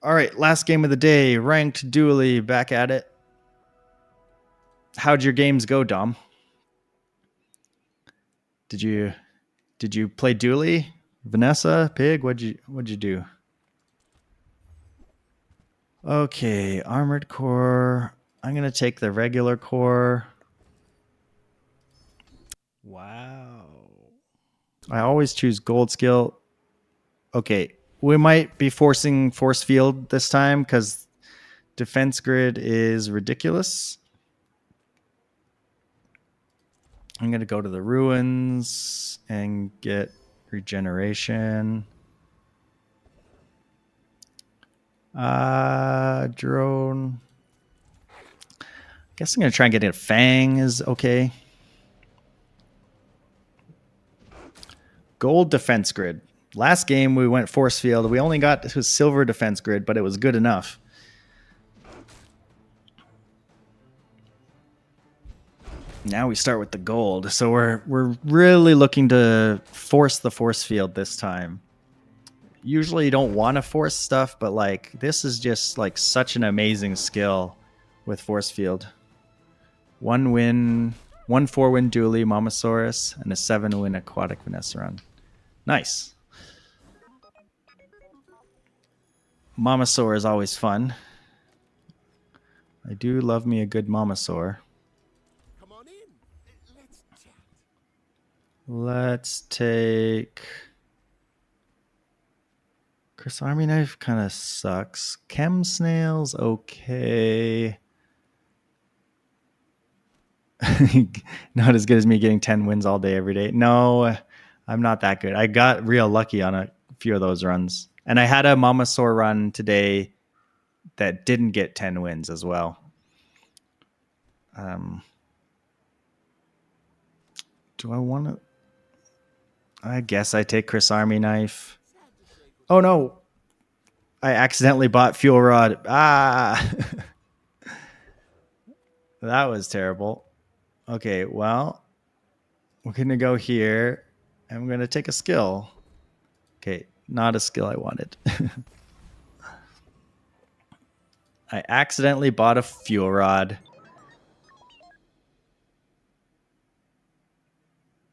All right, last game of the day. Ranked Dooley back at it. How'd your games go, Dom? Did you play Dooley? Vanessa, Pig, what'd you do? Okay, armored core. I'm gonna take the regular core. Wow. I always choose gold skill. Okay, we might be forcing force field this time because defense grid is ridiculous. I'm gonna go to the ruins and get regeneration. Drone. Guess I'm gonna try and get a Fang is okay. Gold defense grid. Last game we went force field. We only got to silver defense grid, but it was good enough. Now we start with the gold. So we're really looking to force the force field this time. Usually you don't want to force stuff, but like this is just like such an amazing skill with force field. 1 win, 1 4-win Dooley Momosaurus, and a 7-win Aquatic Vanessa run. Nice. Momosaur is always fun. I do love me a good Momosaur. Come on in. Let's chat. Let's take... Chris Army Knife kind of sucks. Chem Snails, okay. Not as good as me getting 10 wins all day every day. No, I'm not that good. I got real lucky on a few of those runs. And I had a Momosaur run today that didn't get 10 wins as well. Do I want to? I guess I take Chris Army Knife. Oh no. I accidentally bought Fuel Rod. Ah. That was terrible. Okay, well, we're going to go here. And I'm going to take a skill. Okay, not a skill I wanted. I accidentally bought a Fuel Rod.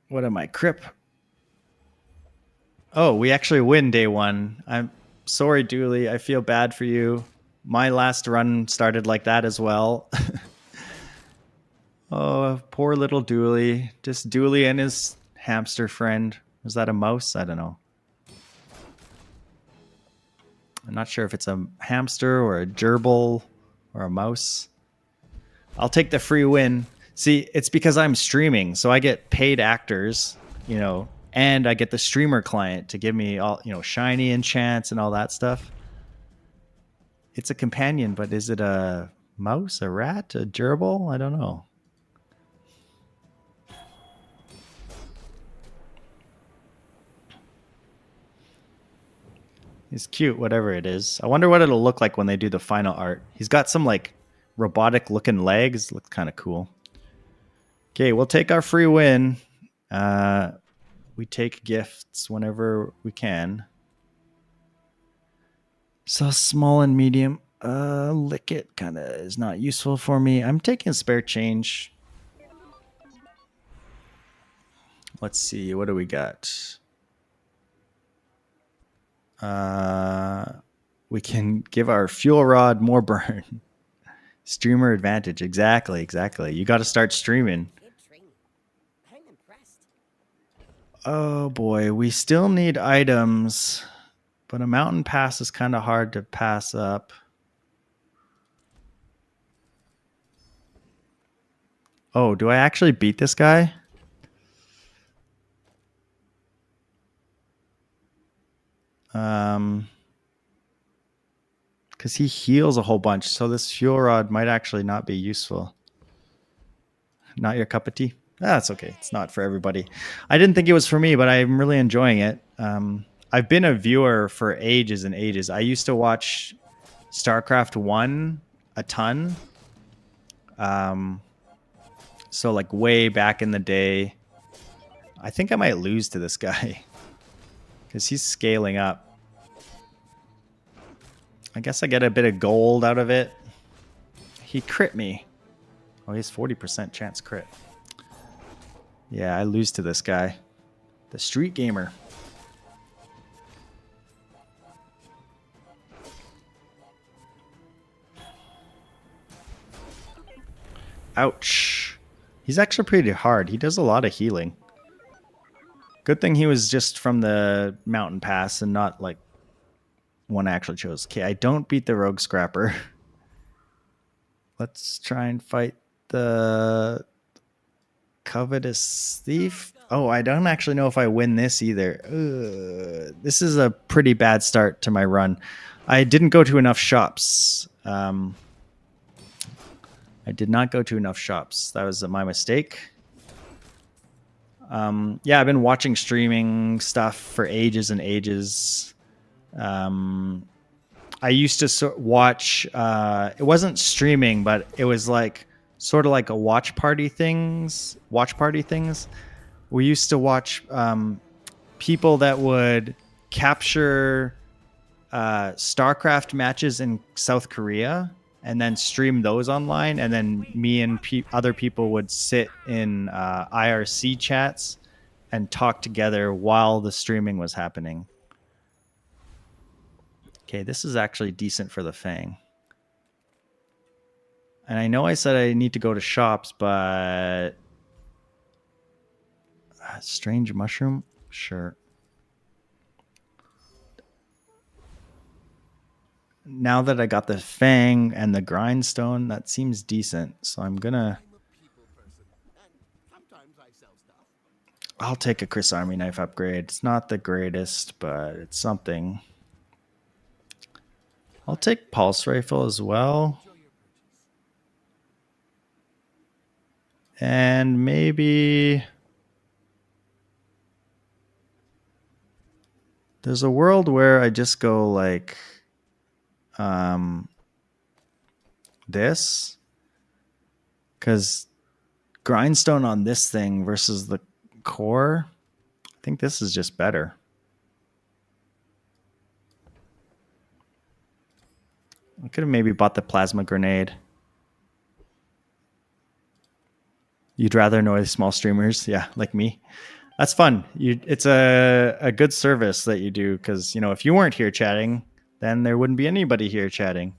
What am I, Crip? Oh, we actually win day 1. I'm sorry, Dooley. I feel bad for you. My last run started like that as well. Oh, poor little Dooley. Just Dooley and his hamster friend. Was that a mouse? I don't know. I'm not sure if it's a hamster or a gerbil or a mouse. I'll take the free win. See, it's because I'm streaming, so I get paid actors, and I get the streamer client to give me all, shiny enchants and all that stuff. It's a companion, but is it a mouse, a rat, a gerbil? I don't know. He's cute, whatever it is. I wonder what it'll look like when they do the final art. He's got some like robotic looking legs. Looks kind of cool. Okay, we'll take our free win. We take gifts whenever we can. So small and medium. Lick it kind of is not useful for me. I'm taking spare change. Let's see. What do we got? We can give our fuel rod more burn. Streamer advantage. Exactly. You got to start streaming. I'm impressed. Oh boy, we still need items, but a mountain pass is kind of hard to pass up. Oh, do I actually beat this guy? Because he heals a whole bunch, so this fuel rod might actually not be useful. Not your cup of tea? That's okay. It's not for everybody. I didn't think it was for me, but I'm really enjoying it. I've been a viewer for ages and ages. I used to watch StarCraft 1 a ton. So like way back in the day. I think I might lose to this guy because he's scaling up. I guess I get a bit of gold out of it. He crit me. Oh, he has 40% chance crit. Yeah, I lose to this guy. The street gamer. Ouch. He's actually pretty hard. He does a lot of healing. Good thing he was just from the mountain pass and not like one I actually chose. Okay, I don't beat the rogue scrapper. Let's try and fight the covetous thief. Oh, I don't actually know if I win this either. This is a pretty bad start to my run. I didn't go to enough shops. I did not go to enough shops. That was my mistake. Yeah, I've been watching streaming stuff for ages and ages. I used to watch. It wasn't streaming, but it was like sort of like a watch party things. We used to watch people that would capture StarCraft matches in South Korea and then stream those online. And then me and other people would sit in IRC chats and talk together while the streaming was happening. Okay, this is actually decent for the Fang. And I know I said I need to go to shops, but strange mushroom? Sure. Now that I got the Fang and the grindstone, that seems decent. So I'm gonna. I'm a people person, and sometimes I sell stuff. I'll take a Chris Army knife upgrade. It's not the greatest, but it's something. I'll take pulse rifle as well. Enjoy your purchase. And maybe there's a world where I just go like this, because grindstone on this thing versus the core, I think this is just better. I could have maybe bought the plasma grenade. You'd rather annoy small streamers? Yeah, like me. That's fun. It's a good service that you do, because if you weren't here chatting, then there wouldn't be anybody here chatting.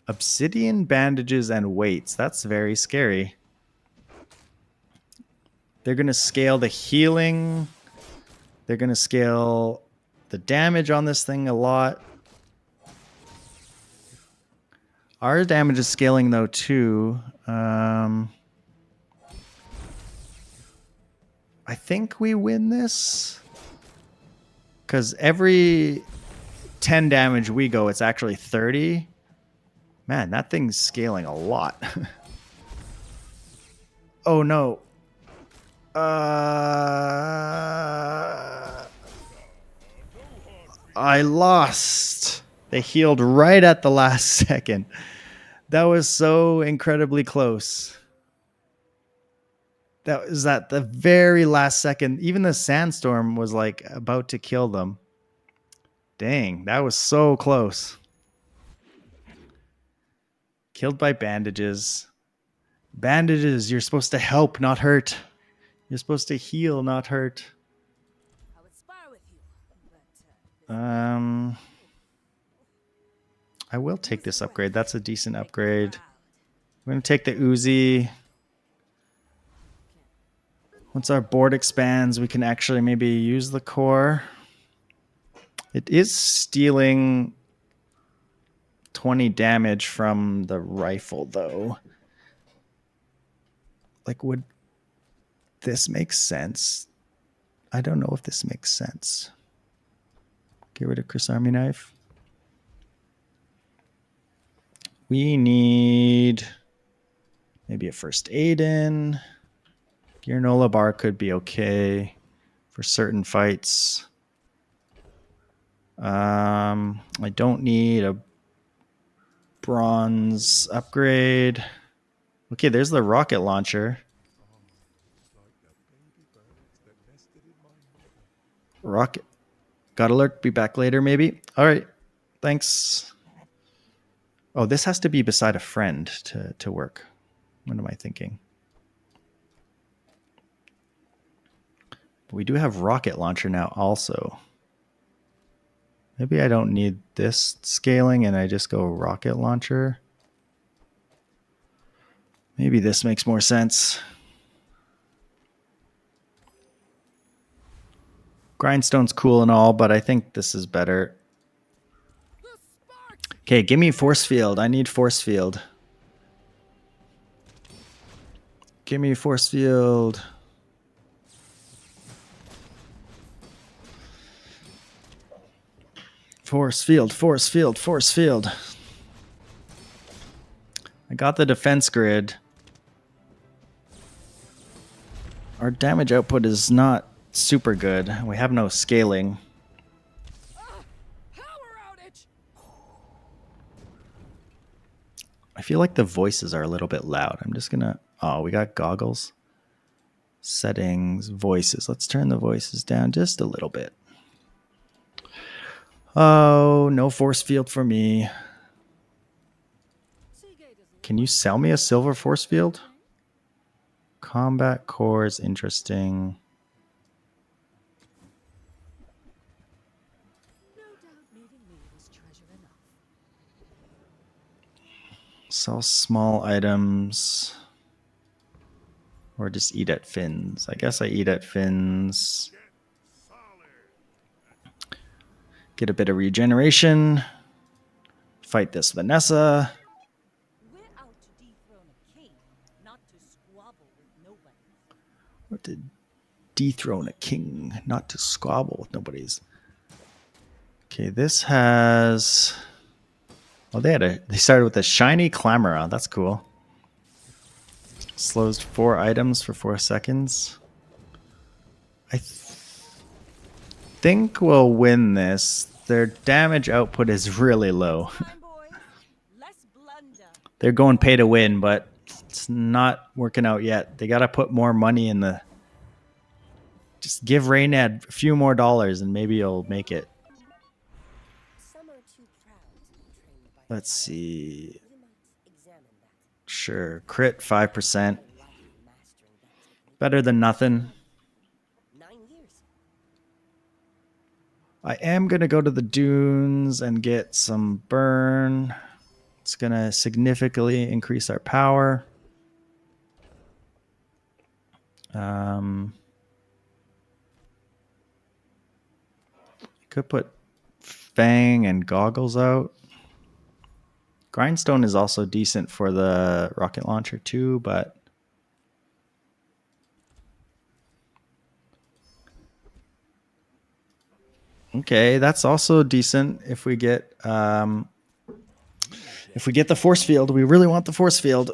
Obsidian bandages and weights. That's very scary. They're going to scale the healing. They're going to scale the damage on this thing a lot. Our damage is scaling though too. I think we win this, because every 10 damage we go, it's actually 30. Man, that thing's scaling a lot. Oh no. I lost. They healed right at the last second. That was so incredibly close. That was at the very last second. Even the sandstorm was like about to kill them. Dang, that was so close. Killed by bandages. Bandages, you're supposed to help, not hurt. You're supposed to heal, not hurt. I would spar with you, but I will take this upgrade. That's a decent upgrade. I'm going to take the Uzi. Once our board expands, we can actually maybe use the core. It is stealing 20 damage from the rifle, though. Like, would this make sense? I don't know if this makes sense. Get rid of Chris Army knife. We need maybe a first aid in. Granola bar could be okay for certain fights. I don't need a bronze upgrade. Okay, there's the rocket launcher. Rocket. Got alert. Be back later, maybe. All right. Thanks. Oh, this has to be beside a friend to work. What am I thinking? But we do have rocket launcher now also. Maybe I don't need this scaling and I just go rocket launcher. Maybe this makes more sense. Grindstone's cool and all, but I think this is better. Okay, give me force field. I need force field. Give me force field. Force field, force field, force field. I got the defense grid. Our damage output is not super good. We have no scaling. Power outage. I feel like the voices are a little bit loud. I'm just gonna... Oh, we got goggles. Settings, voices. Let's turn the voices down just a little bit. Oh, no force field for me. Can you sell me a silver force field? Combat core is interesting. No doubt meeting me was treasure enough. Sell small items. Or just eat at Finn's. I guess I eat at Finn's. Get a bit of regeneration. Fight this Vanessa. We're out to dethrone a king, not to squabble with nobody. What did dethrone a king, not to squabble with nobody's. Okay, this has... Oh, they started with a shiny Clamora. That's cool. Slows 4 items for 4 seconds. I think we'll win this. Their damage output is really low. Time, boys. Less blunder. They're going pay to win, but it's not working out yet. They got to put more money in the... Just give Raynad a few more dollars and maybe you'll make it. Some are too proud to be trained by Let's see. You might examine that. Sure. Crit 5%. Mastering that Better than nothing. 9 years. I am going to go to the dunes and get some burn. It's going to significantly increase our power. Could put Fang and Goggles out. Grindstone is also decent for the rocket launcher too, but okay, that's also decent if we get the force field. We really want the force field.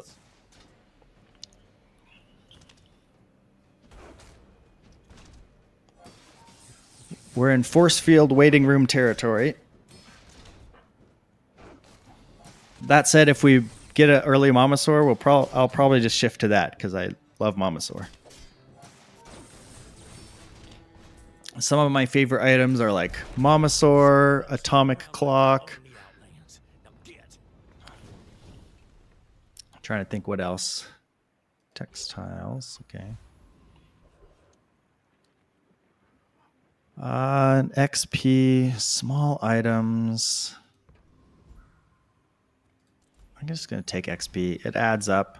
We're in force field waiting room territory. That said, if we get an early Mamasaur, I'll probably just shift to that because I love Mamasaur. Some of my favorite items are like Mamasaur, Atomic Clock. I'm trying to think what else. Textiles, okay. XP, small items. I'm just going to take XP. It adds up.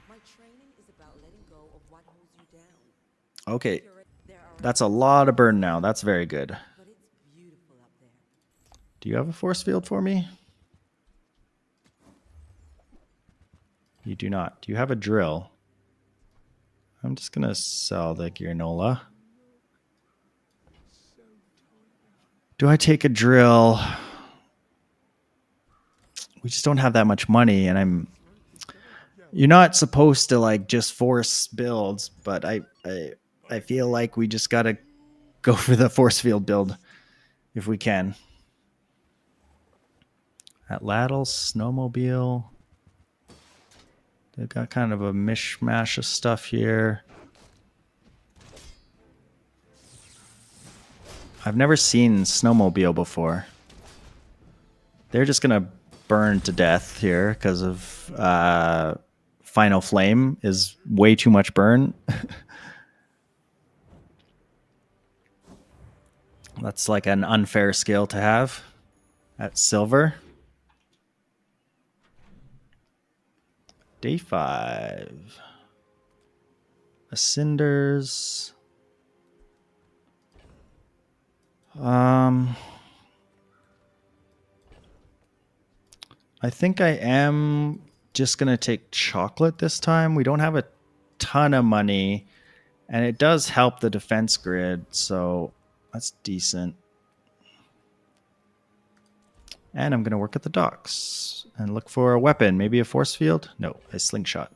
My training is about letting go of what holds you down. Okay. There are That's a lot of burn now. That's very good. but it's beautiful up there. Do you have a force field for me? You do not. Do you have a drill? I'm just going to sell the granola. Do I take a drill? We just don't have that much money, and you're not supposed to like just force builds, but I feel like we just gotta go for the force field build if we can. Atlatl, snowmobile. They've got kind of a mishmash of stuff here. I've never seen snowmobile before. They're just gonna burn to death here because of Final Flame is way too much burn. That's like an unfair skill to have at silver. Day 5. Cinders. I think I am just going to take chocolate this time. We don't have a ton of money, and it does help the defense grid, so that's decent. And I'm going to work at the docks and look for a weapon. Maybe a force field? No, a slingshot.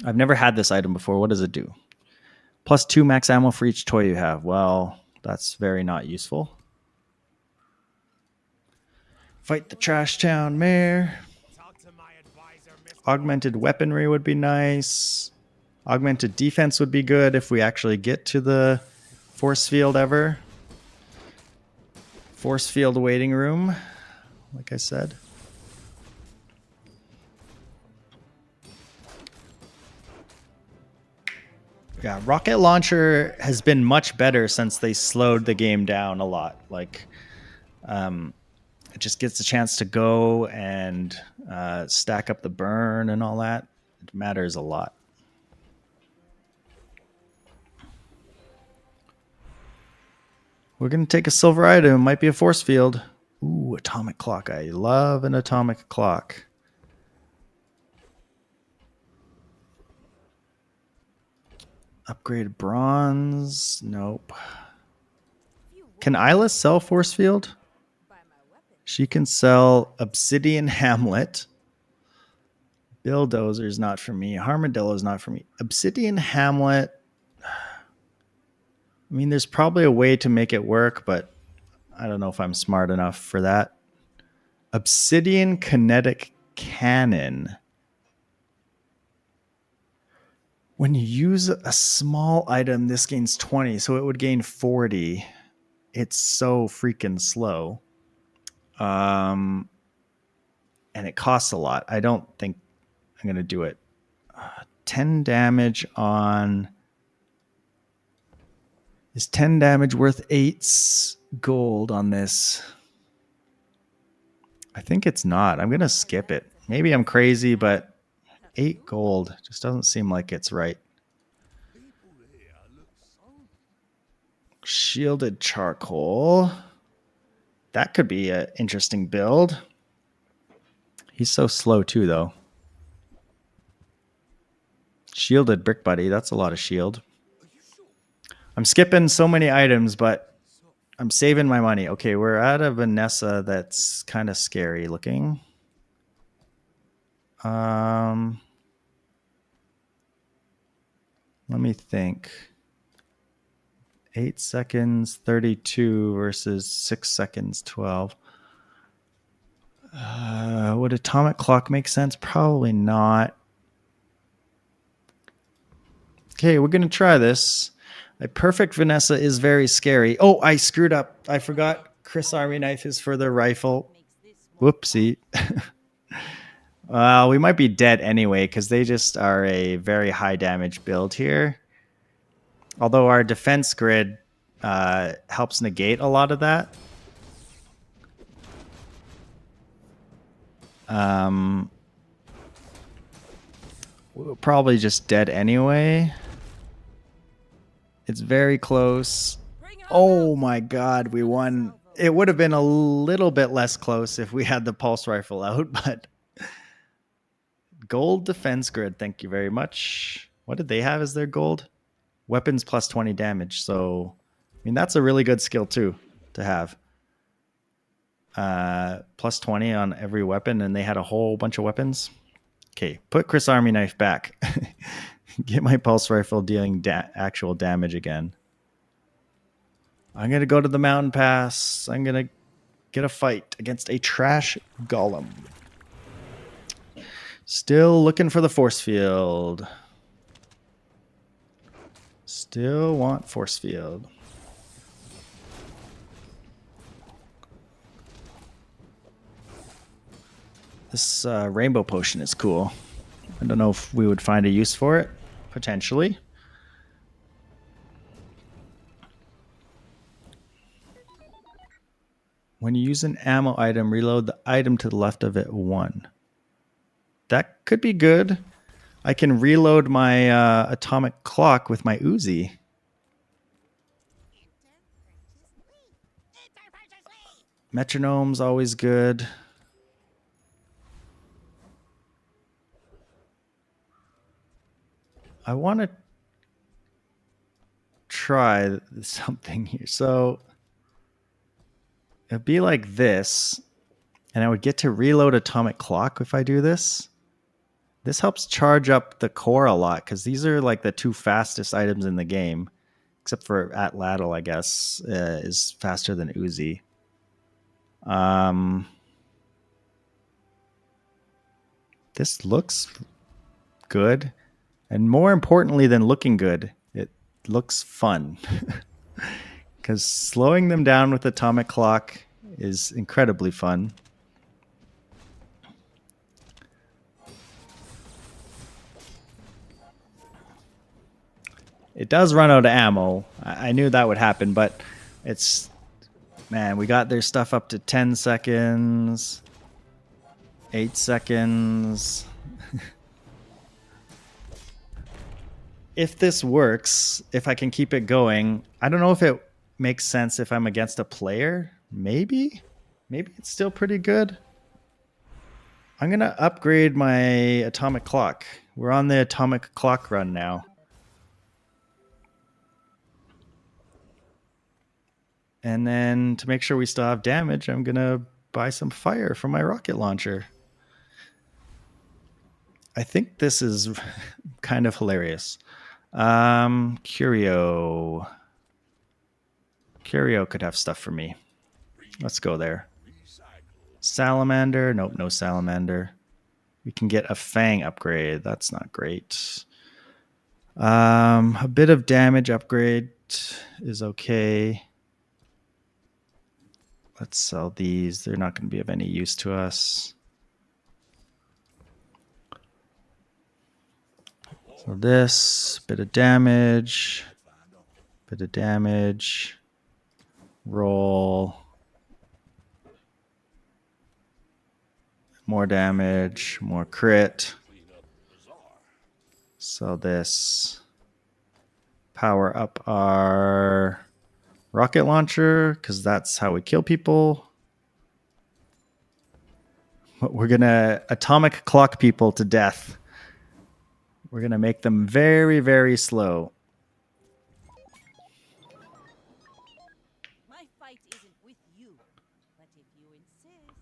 I've never had this item before. What does it do? +2 max ammo for each toy you have. Well, that's very not useful. Fight the Trash Town Mare. Augmented weaponry would be nice. Augmented defense would be good if we actually get to the force field ever. Force field waiting room, like I said. Yeah, rocket launcher has been much better since they slowed the game down a lot. Like, it just gets a chance to go and stack up the burn and all that. It matters a lot. We're going to take a silver item. It might be a force field. Ooh, atomic clock. I love an atomic clock. Upgraded bronze. Nope. Can Isla sell force field? She can sell Obsidian Hamlet. Bulldozer is not for me. Armadillo is not for me. Obsidian Hamlet. I mean, there's probably a way to make it work, but I don't know if I'm smart enough for that. Obsidian Kinetic Cannon. When you use a small item, this gains 20, so it would gain 40. It's so freaking slow. And it costs a lot. I don't think I'm going to do it. 10 damage on... Is 10 damage worth 8 gold on this? I think it's not. I'm going to skip it. Maybe I'm crazy, but 8 gold just doesn't seem like it's right. Shielded charcoal. That could be an interesting build. He's so slow too, though. Shielded brick buddy. That's a lot of shield. I'm skipping so many items, but I'm saving my money. Okay, we're at a Vanessa that's kind of scary looking. Let me think. 8 seconds, 32 versus 6 seconds, 12. Would atomic clock make sense? Probably not. Okay, we're going to try this. A perfect Vanessa is very scary. Oh, I screwed up. I forgot Chris Army Knife is for the rifle. Whoopsie. We might be dead anyway because they just are a very high damage build here. Although our defense grid helps negate a lot of that. We're probably just dead anyway. It's very close. Oh my god, we won. It would have been a little bit less close if we had the pulse rifle out, but gold defense grid, thank you very much. What did they have as their gold? Weapons plus 20 damage. So, I mean, that's a really good skill too to have. Plus 20 on every weapon, and they had a whole bunch of weapons. Okay, put Chris Army Knife back. Get my pulse rifle dealing actual damage again. I'm going to go to the mountain pass. I'm going to get a fight against a trash golem. Still looking for the force field. Still want force field. This rainbow potion is cool. I don't know if we would find a use for it, potentially. When you use an ammo item, reload the item to the left of it 1. That could be good. I can reload my atomic clock with my Uzi. Metronome's always good. I want to try something here. So it'd be like this, and I would get to reload atomic clock if I do this. This helps charge up the core a lot because these are like the 2 fastest items in the game, except for Atlatl, I guess, is faster than Uzi. This looks good, and more importantly than looking good, it looks fun. Because slowing them down with atomic clock is incredibly fun. It does run out of ammo. I knew that would happen, but it's... Man, we got their stuff up to 10 seconds, 8 seconds. If this works, if I can keep it going, I don't know if it makes sense if I'm against a player. Maybe it's still pretty good. I'm going to upgrade my atomic clock. We're on the atomic clock run now. And then to make sure we still have damage, I'm going to buy some fire from my rocket launcher. I think this is kind of hilarious. Curio could have stuff for me. Let's go there. Salamander. Nope, no salamander. We can get a fang upgrade. That's not great. A bit of damage upgrade is okay. Let's sell these. They're not going to be of any use to us. So this, bit of damage. Roll. More damage, more crit. Sell this. Power up our rocket launcher, because that's how we kill people. We're going to atomic clock people to death. We're going to make them very, very slow. My fight isn't with you, but if you insist.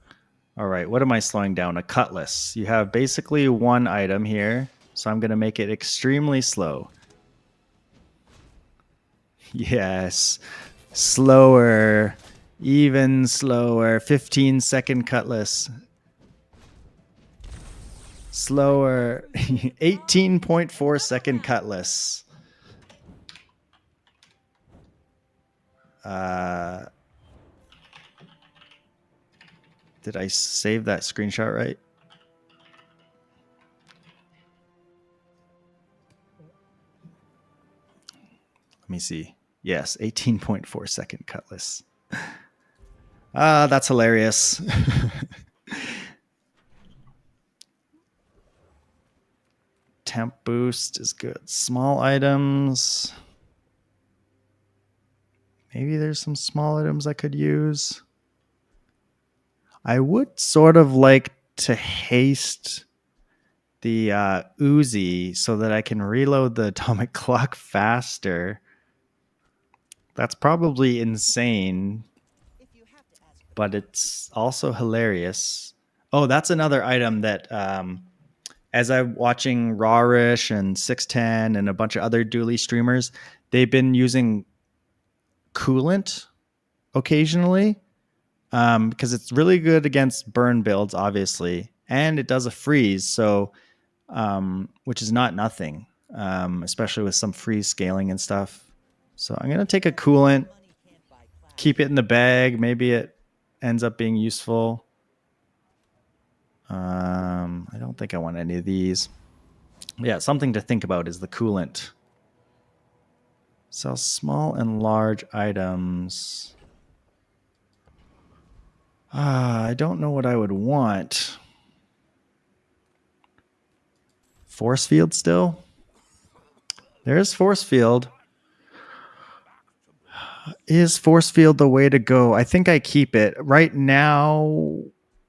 All right, what am I slowing down? A cutlass. You have basically 1 item here, so I'm going to make it extremely slow. Yes. Slower. Even slower. 15-second cutlass. Slower. 18.4 second cutlass. Did I save that screenshot right? Let me see. Yes, 18.4 second cutlass. That's hilarious. Temp boost is good. Small items. Maybe there's some small items I could use. I would sort of like to haste the Uzi so that I can reload the atomic clock faster. That's probably insane, but it's also hilarious. Oh, that's another item that as I'm watching Rawrish and 610 and a bunch of other Dooley streamers, they've been using coolant occasionally because it's really good against burn builds, obviously, and it does a freeze, so which is not nothing, especially with some freeze scaling and stuff. So I'm going to take a coolant, keep it in the bag. Maybe it ends up being useful. I don't think I want any of these. Yeah, something to think about is the coolant. Sell small and large items. I don't know what I would want. Force field still? There's force field. Is force field the way to go? I think I keep it. Right now,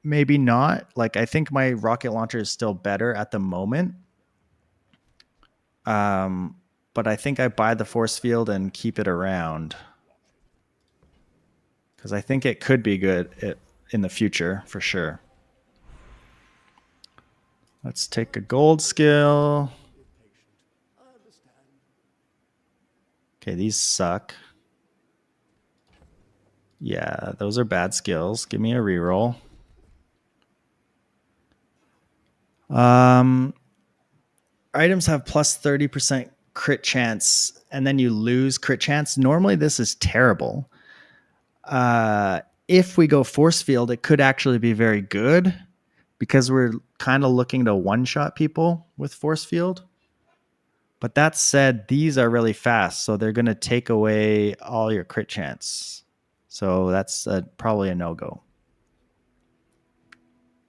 maybe not. Like, I think my rocket launcher is still better at the moment. But I think I buy the force field and keep it around. Because I think it could be good in the future, for sure. Let's take a gold skill. Okay, these suck. Yeah, those are bad skills. Give me a reroll. Items have plus 30% crit chance, and then you lose crit chance. Normally, this is terrible. If we go force field, it could actually be very good because we're kind of looking to one-shot people with force field. But that said, these are really fast, so they're going to take away all your crit chance. So that's probably a no-go.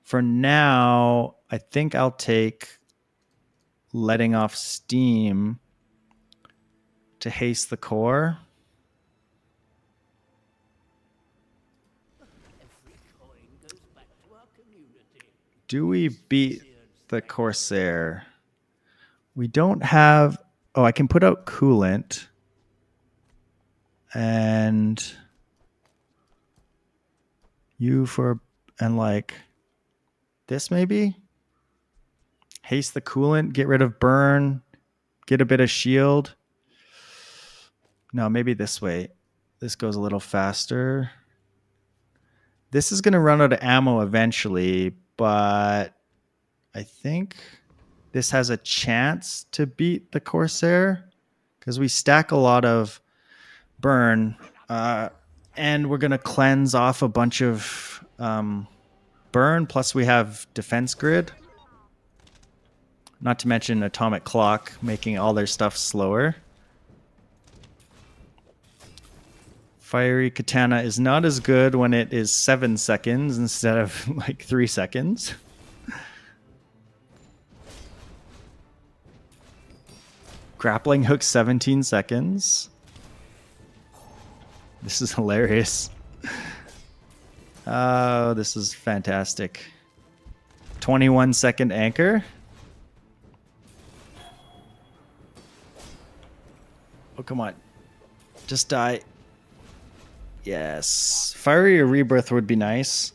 For now, I think I'll take letting off steam to haste the core. Do we beat the Corsair? We don't have... Oh, I can put out coolant. And you for... And like... This maybe? Haste the coolant, get rid of burn, get a bit of shield. No, maybe this way. This goes a little faster. This is going to run out of ammo eventually, but I think this has a chance to beat the Corsair because we stack a lot of burn, and we're going to cleanse off a bunch of burn, plus we have defense grid. Not to mention atomic clock, making all their stuff slower. Fiery katana is not as good when it is 7 seconds instead of like 3 seconds. Grappling hook 17 seconds. This is hilarious. Oh, this is fantastic. 21-second anchor. Oh, come on. Just die. Yes. Fiery Rebirth would be nice.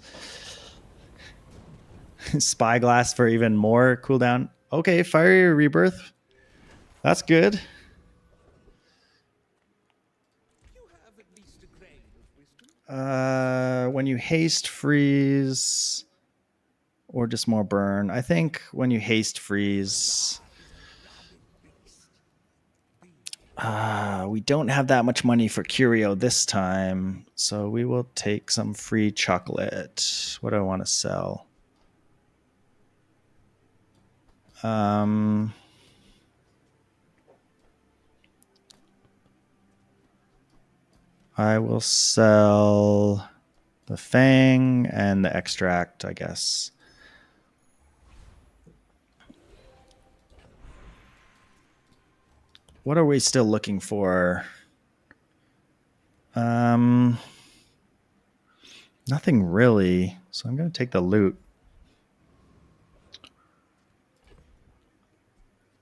Spyglass for even more cooldown. Okay, Fiery Rebirth. That's good. When you haste freeze or just more burn. I think when you haste freeze... we don't have that much money for curio this time, so we will take some free chocolate. What do I want to sell? I will sell the Fang and the extract, I guess. What are we still looking for? Nothing really. So I'm going to take the loot.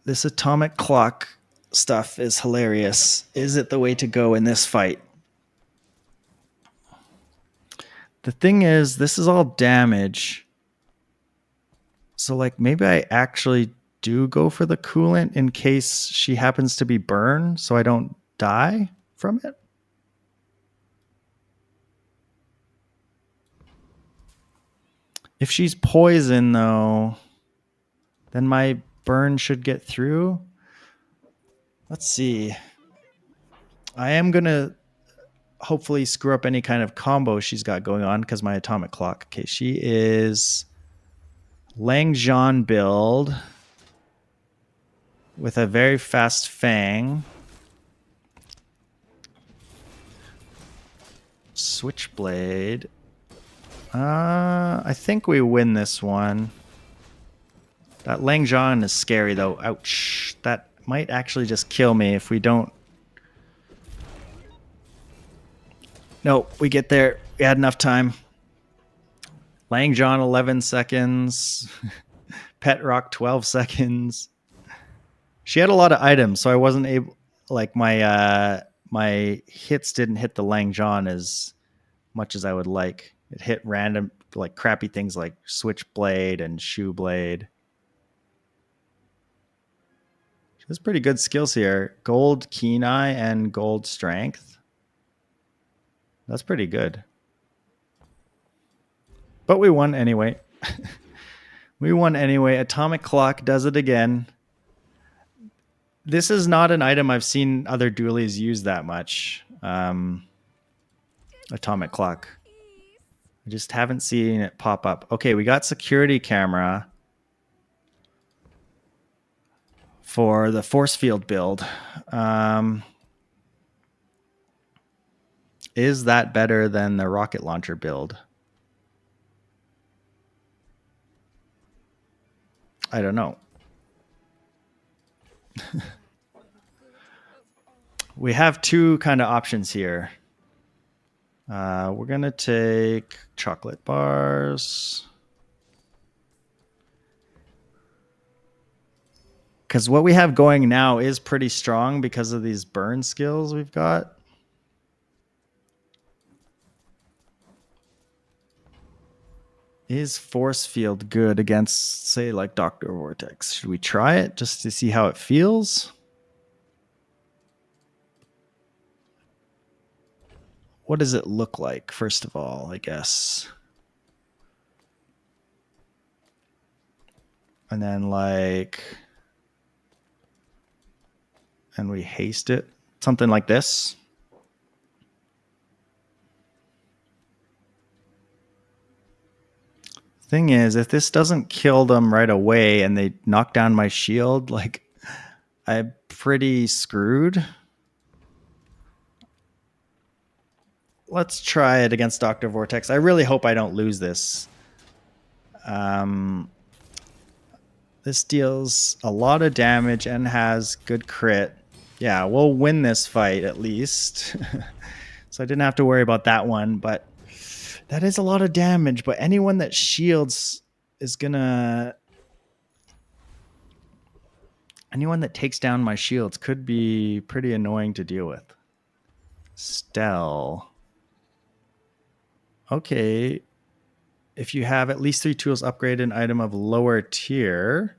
This atomic clock stuff is hilarious. Is it the way to go in this fight? The thing is, this is all damage. So like maybe I actually do go for the coolant in case she happens to be burned so I don't die from it. If she's poison though, then my burn should get through. Let's see. I am going to hopefully screw up any kind of combo she's got going on because my atomic clock. Okay, she is Lang Jean build with a very fast Fang. Switchblade. I think we win this one. That Lang Jean is scary though. Ouch. That might actually just kill me if we don't. No, we get there. We had enough time. Lang Jean 11 seconds. Pet Rock 12 seconds. She had a lot of items, so I wasn't able, like my hits didn't hit the Lang Jean as much as I would like. It hit random, like crappy things like Switchblade and Shoeblade. She has pretty good skills here. Gold Keen Eye and Gold Strength. That's pretty good. But we won anyway. We won anyway. Atomic Clock does it again. This is not an item I've seen other Dooleys use that much. Atomic Clock. I just haven't seen it pop up. Okay, we got security camera for the force field build. Is that better than the rocket launcher build? I don't know. We have two kind of options here. We're going to take chocolate bars. Because what we have going now is pretty strong because of these burn skills we've got. Is force field good against, say, like Dr. Vortex? Should we try it just to see how it feels? What does it look like, first of all, I guess? And then like, and we haste it. Something like this. Thing is, if this doesn't kill them right away and they knock down my shield, like, I'm pretty screwed. Let's try it against Dr. Vortex. I really hope I don't lose this. This deals a lot of damage and has good crit. Yeah, we'll win this fight at least. So I didn't have to worry about that one, but that is a lot of damage. But anyone that shields is gonna... Anyone that takes down my shields could be pretty annoying to deal with. Stell. Okay. If you have at least 3 tools, upgrade an item of lower tier.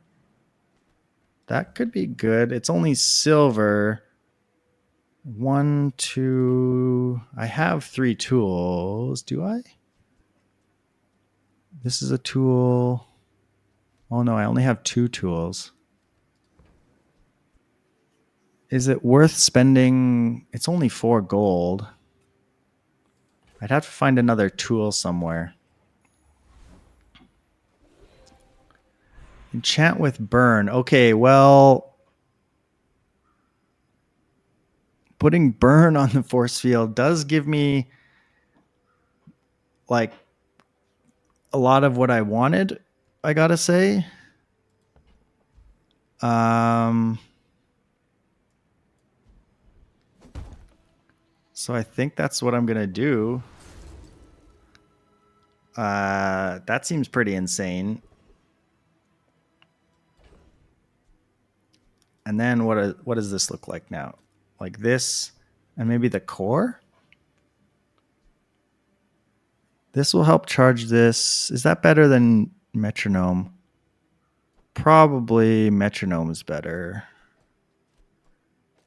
That could be good. It's only silver. 1, 2. I have 3 tools. Do I? This is a tool. Oh no, I only have 2 tools. Is it worth spending? It's only 4 gold. I'd have to find another tool somewhere. Enchant with burn. Okay, well, putting burn on the force field does give me like a lot of what I wanted, I gotta say. So I think that's what I'm gonna do. That seems pretty insane. And then what does this look like now? Like this, and maybe the core? This will help charge this. Is that better than metronome? Probably metronome is better.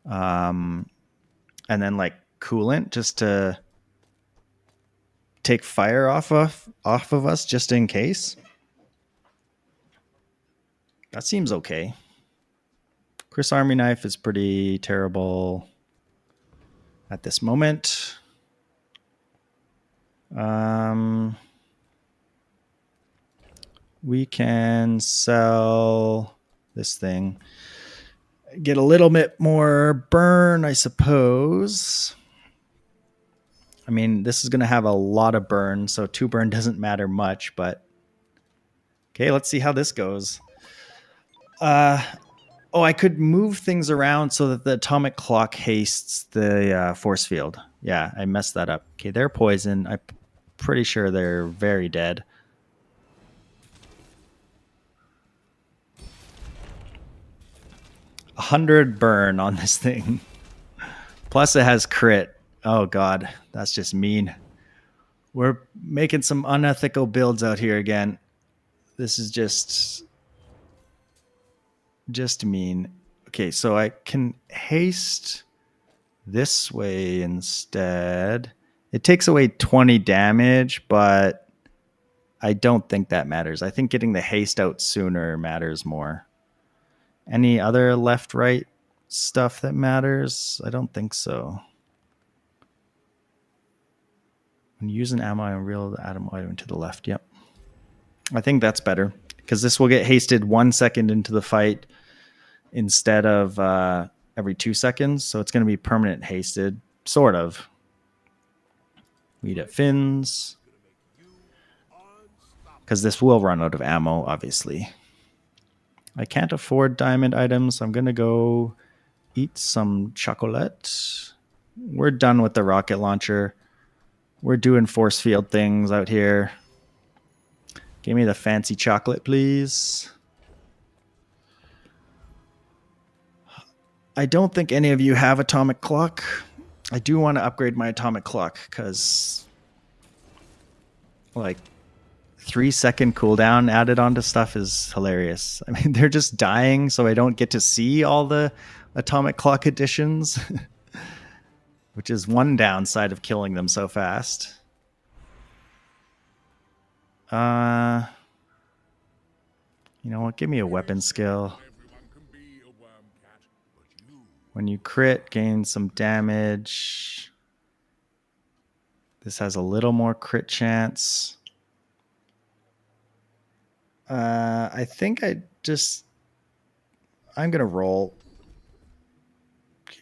And then like coolant just to take fire off of us just in case. That seems okay. Chris Army Knife is pretty terrible at this moment. We can sell this thing. Get a little bit more burn, I suppose. I mean, this is going to have a lot of burn, so 2 burn doesn't matter much, but okay, let's see how this goes. Oh, I could move things around so that the atomic clock hastes the force field. Yeah, I messed that up. Okay, they're poison. I'm pretty sure they're very dead. 100 burn on this thing. Plus it has crit. Oh god, that's just mean. We're making some unethical builds out here again. This is just mean. Okay, so I can haste this way instead. It takes away 20 damage, but I don't think that matters. I think getting the haste out sooner matters more. Any other left right stuff that matters? I don't think so. When you use an ammo item, reel the atom item to the left. Yep. I think that's better because this will get hasted 1 second into the fight instead of every 2 seconds. So it's going to be permanent hasted, sort of. Weed at fins. Because this will run out of ammo, obviously. I can't afford diamond items. So I'm going to go eat some chocolate. We're done with the rocket launcher. We're doing force field things out here. Give me the fancy chocolate, please. I don't think any of you have atomic clock. I do want to upgrade my atomic clock because like 3-second cooldown added onto stuff is hilarious. I mean, they're just dying, so I don't get to see all the atomic clock additions, which is one downside of killing them so fast. You know what? Give me a weapon skill. When you crit, gain some damage. This has a little more crit chance. I think I'm going to roll.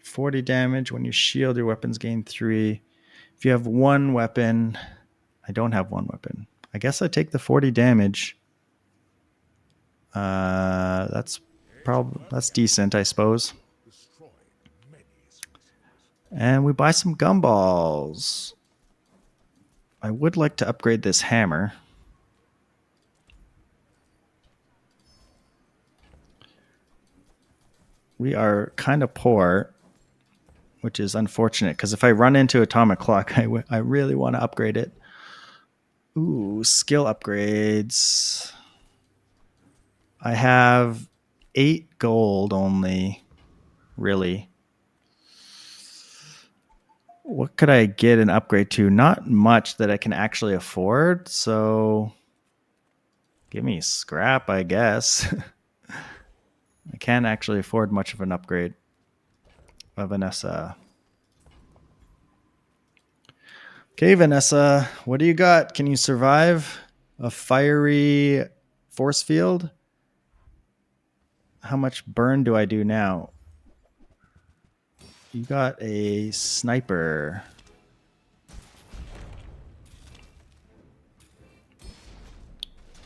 40 damage. When you shield, your weapons gain 3. If you have 1 weapon, I don't have 1 weapon. I guess I take the 40 damage. That's decent, I suppose. And we buy some gumballs. I would like to upgrade this hammer. We are kind of poor, which is unfortunate because if I run into atomic clock, I really want to upgrade it. Ooh, skill upgrades. I have 8 gold only, really. What could I get an upgrade to? Not much that I can actually afford, so give me scrap, I guess. I can't actually afford much of an upgrade. Vanessa. Okay, Vanessa, what do you got? Can you survive a fiery force field? How much burn do I do now? You got a sniper.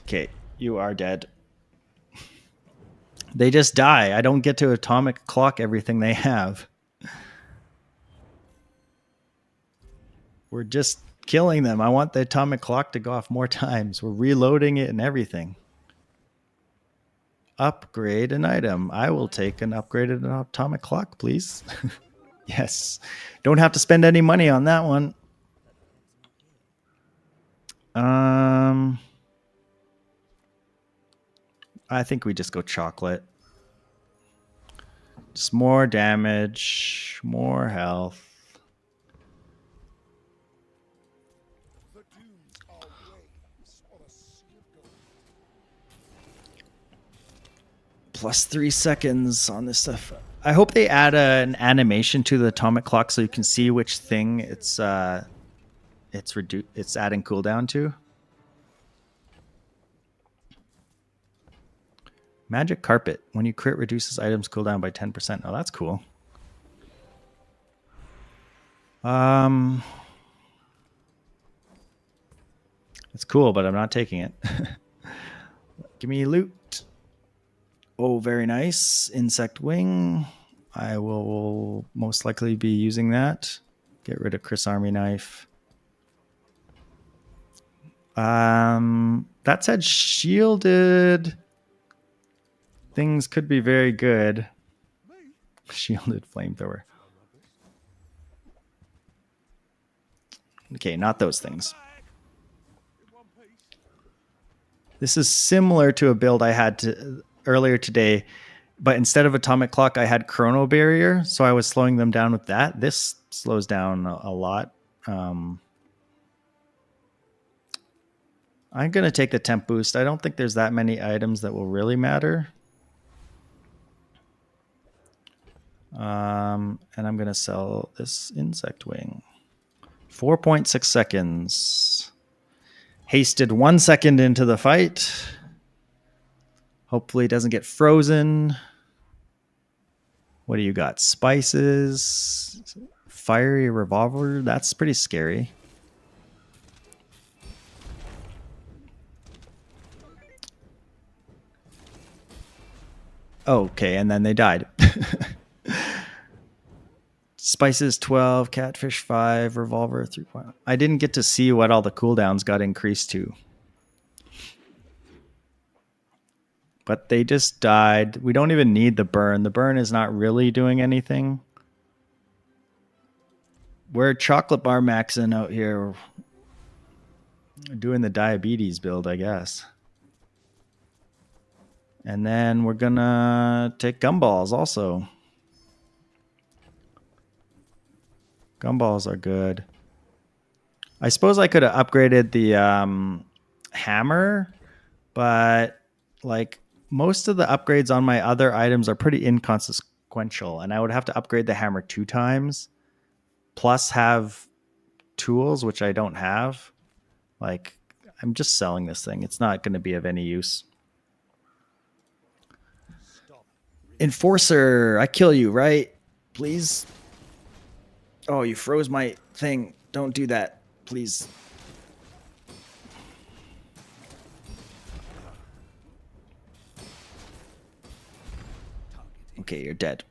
Okay, you are dead. They just die. I don't get to atomic clock everything they have. We're just killing them. I want the atomic clock to go off more times. We're reloading it and everything. Upgrade an item. I will take an upgraded atomic clock, please. Yes. Don't have to spend any money on that one. I think we just go chocolate. Just more damage, more health. Plus 3 seconds on this stuff. I hope they add an animation to the atomic clock so you can see which thing it's adding cooldown to. Magic Carpet. When you crit, reduces items cooldown by 10%. Oh, that's cool. It's cool, but I'm not taking it. Give me loot. Oh, very nice. Insect wing. I will most likely be using that. Get rid of Chris Army knife. That said, shielded things could be very good. Shielded flamethrower. Okay, not those things. This is similar to a build I had earlier today, but instead of atomic clock, I had chrono barrier, so I was slowing them down with that. This slows down a lot. I'm going to take the temp boost. I don't think there's that many items that will really matter. And I'm going to sell this insect wing. 4.6 seconds. Hasted 1 second into the fight. Hopefully it doesn't get frozen. What do you got? Spices. Fiery revolver. That's pretty scary. Okay, and then they died. Spices 12, catfish 5, revolver 3. I didn't get to see what all the cooldowns got increased to. But they just died. We don't even need the burn. The burn is not really doing anything. We're chocolate bar maxing out here. Doing the diabetes build, I guess. And then we're gonna take gumballs also. Gumballs are good. I suppose I could have upgraded the hammer, but like most of the upgrades on my other items are pretty inconsequential, and I would have to upgrade the hammer 2 times, plus have tools, which I don't have. Like, I'm just selling this thing. It's not going to be of any use. Enforcer, I kill you, right? Please. Oh, you froze my thing. Don't do that, please. Okay, you're dead.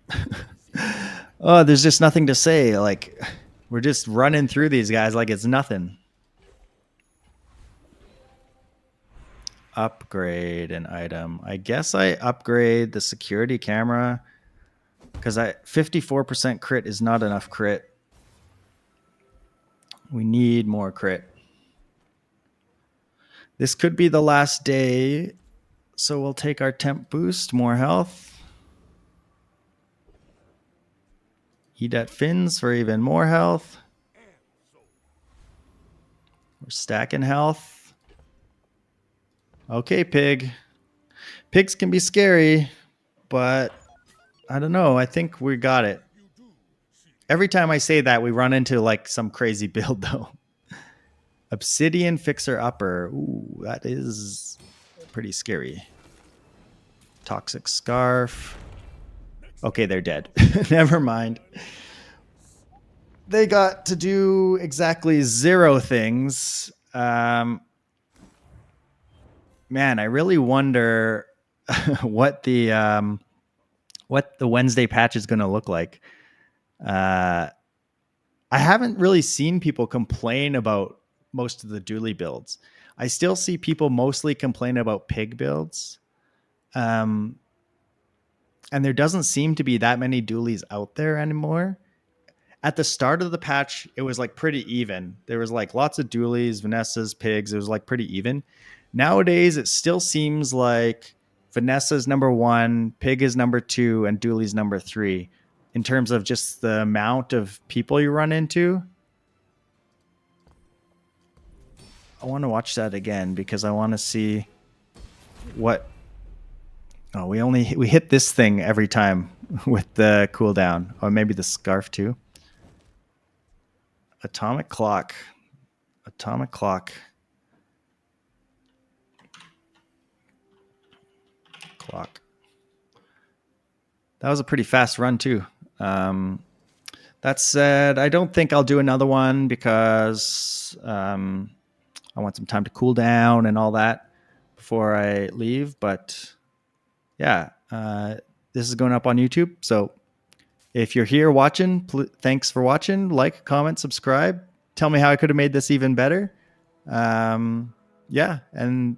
Oh, there's just nothing to say. Like, we're just running through these guys like it's nothing. Upgrade an item. I guess I upgrade the security camera because 54% crit is not enough crit. We need more crit. This could be the last day, so we'll take our temp boost, more health. Eat at fins for even more health. We're stacking health. Okay, pig. Pigs can be scary, but I don't know. I think we got it. Every time I say that, we run into like some crazy build though. Obsidian Fixer Upper. Ooh, that is pretty scary. Toxic Scarf. Okay, they're dead. Never mind. They got to do exactly 0 things. Man, I really wonder what the Wednesday patch is going to look like. I haven't really seen people complain about most of the Dooley builds. I still see people mostly complain about pig builds. And there doesn't seem to be that many Dooleys out there anymore. At the start of the patch, it was like pretty even. There was like lots of Dooleys, Vanessa's, pigs. It was like pretty even. Nowadays, it still seems like Vanessa's number 1, pig is number 2, and Dooley's number 3 in terms of just the amount of people you run into. I want to watch that again because I want to see what. Oh, we hit this thing every time with the cooldown, or maybe the scarf too. Atomic clock. Atomic clock. Clock. That was a pretty fast run too. That said, I don't think I'll do another one because I want some time to cool down and all that before I leave. But yeah, this is going up on YouTube. So if you're here watching, thanks for watching. Like, comment, subscribe. Tell me how I could have made this even better. Yeah, and